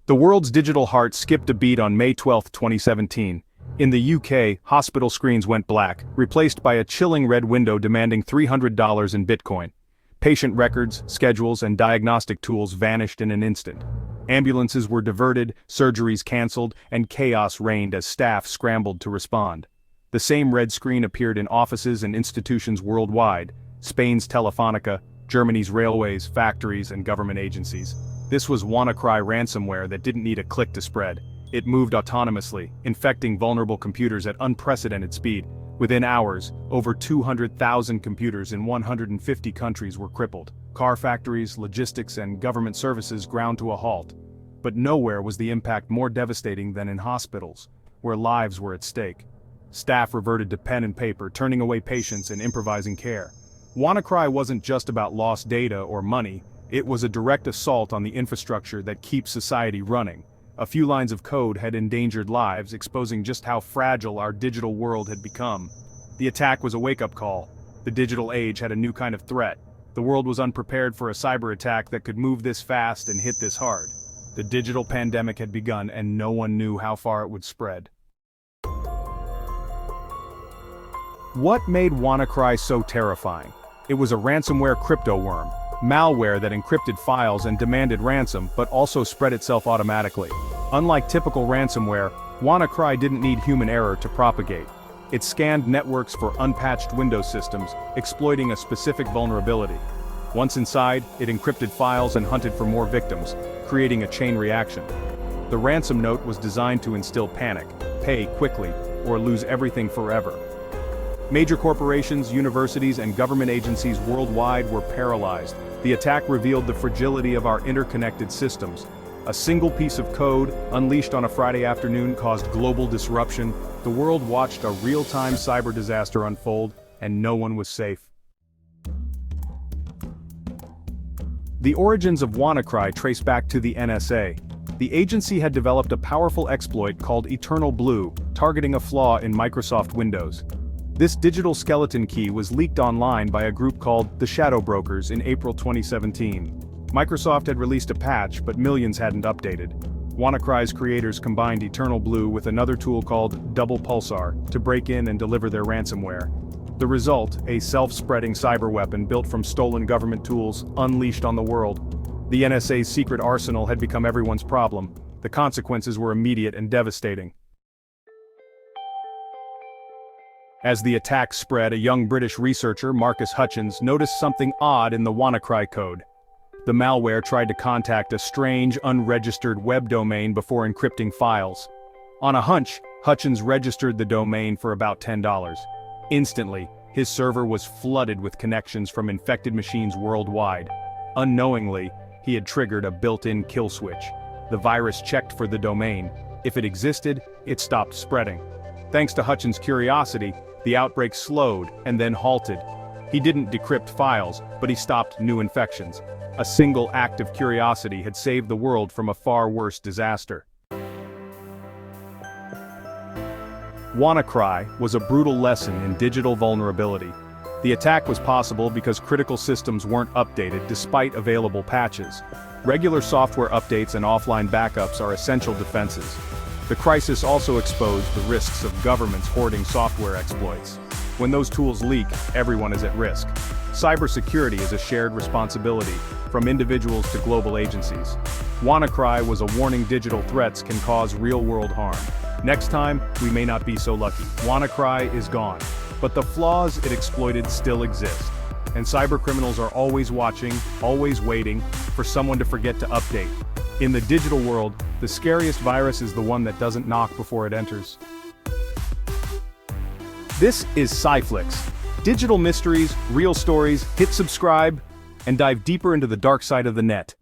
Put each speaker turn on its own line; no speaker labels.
The world's digital heart skipped a beat on May 12, 2017. In the UK, hospital screens went black, replaced by a chilling red window demanding $300 in Bitcoin. Patient records, schedules, and diagnostic tools vanished in an instant. Ambulances were diverted, surgeries cancelled, and chaos reigned as staff scrambled to respond. The same red screen appeared in offices and institutions worldwide: Spain's Telefonica, Germany's railways, factories, and government agencies. This was WannaCry ransomware that didn't need a click to spread. It moved autonomously, infecting vulnerable computers at unprecedented speed. Within hours, over 200,000 computers in 150 countries were crippled. Car factories, logistics, and government services ground to a halt. But nowhere was the impact more devastating than in hospitals, where lives were at stake. Staff reverted to pen and paper, turning away patients and improvising care. WannaCry wasn't just about lost data or money, it was a direct assault on the infrastructure that keeps society running. A few lines of code had endangered lives, exposing just how fragile our digital world had become. The attack was a wake-up call. The digital age had a new kind of threat. The world was unprepared for a cyber attack that could move this fast and hit this hard. The digital pandemic had begun, and no one knew how far it would spread. What made WannaCry so terrifying? It was a ransomware crypto worm, malware that encrypted files and demanded ransom, but also spread itself automatically. Unlike typical ransomware, WannaCry didn't need human error to propagate. It scanned networks for unpatched Windows systems, exploiting a specific vulnerability. Once inside, it encrypted files and hunted for more victims, creating a chain reaction. The ransom note was designed to instill panic: pay quickly, or lose everything forever. Major corporations, universities, and government agencies worldwide were paralyzed. The attack revealed the fragility of our interconnected systems. A single piece of code, unleashed on a Friday afternoon, caused global disruption. The world watched a real-time cyber disaster unfold, and no one was safe. The origins of WannaCry trace back to the NSA. The agency had developed a powerful exploit called EternalBlue, targeting a flaw in Microsoft Windows. This digital skeleton key was leaked online by a group called the Shadow Brokers in April 2017. Microsoft had released a patch, but millions hadn't updated. WannaCry's creators combined EternalBlue with another tool called Double Pulsar to break in and deliver their ransomware. The result, a self-spreading cyberweapon built from stolen government tools, unleashed on the world. The NSA's secret arsenal had become everyone's problem. The consequences were immediate and devastating. As the attack spread, a young British researcher, Marcus Hutchins, noticed something odd in the WannaCry code. The malware tried to contact a strange, unregistered web domain before encrypting files. On a hunch, Hutchins registered the domain for about $10. Instantly, his server was flooded with connections from infected machines worldwide. Unknowingly, he had triggered a built-in kill switch. The virus checked for the domain. If it existed, it stopped spreading. Thanks to Hutchins' curiosity, the outbreak slowed and then halted. He didn't decrypt files, but he stopped new infections. A single act of curiosity had saved the world from a far worse disaster. WannaCry was a brutal lesson in digital vulnerability. The attack was possible because critical systems weren't updated despite available patches. Regular software updates and offline backups are essential defenses. The crisis also exposed the risks of governments hoarding software exploits. When those tools leak, everyone is at risk. Cybersecurity is a shared responsibility, from individuals to global agencies. WannaCry was a warning: digital threats can cause real-world harm. Next time, we may not be so lucky. WannaCry is gone, but the flaws it exploited still exist. And cybercriminals are always watching, always waiting for someone to forget to update. In the digital world, the scariest virus is the one that doesn't knock before it enters. This is CyFlicks. Digital mysteries, real stories. Hit subscribe and dive deeper into the dark side of the net.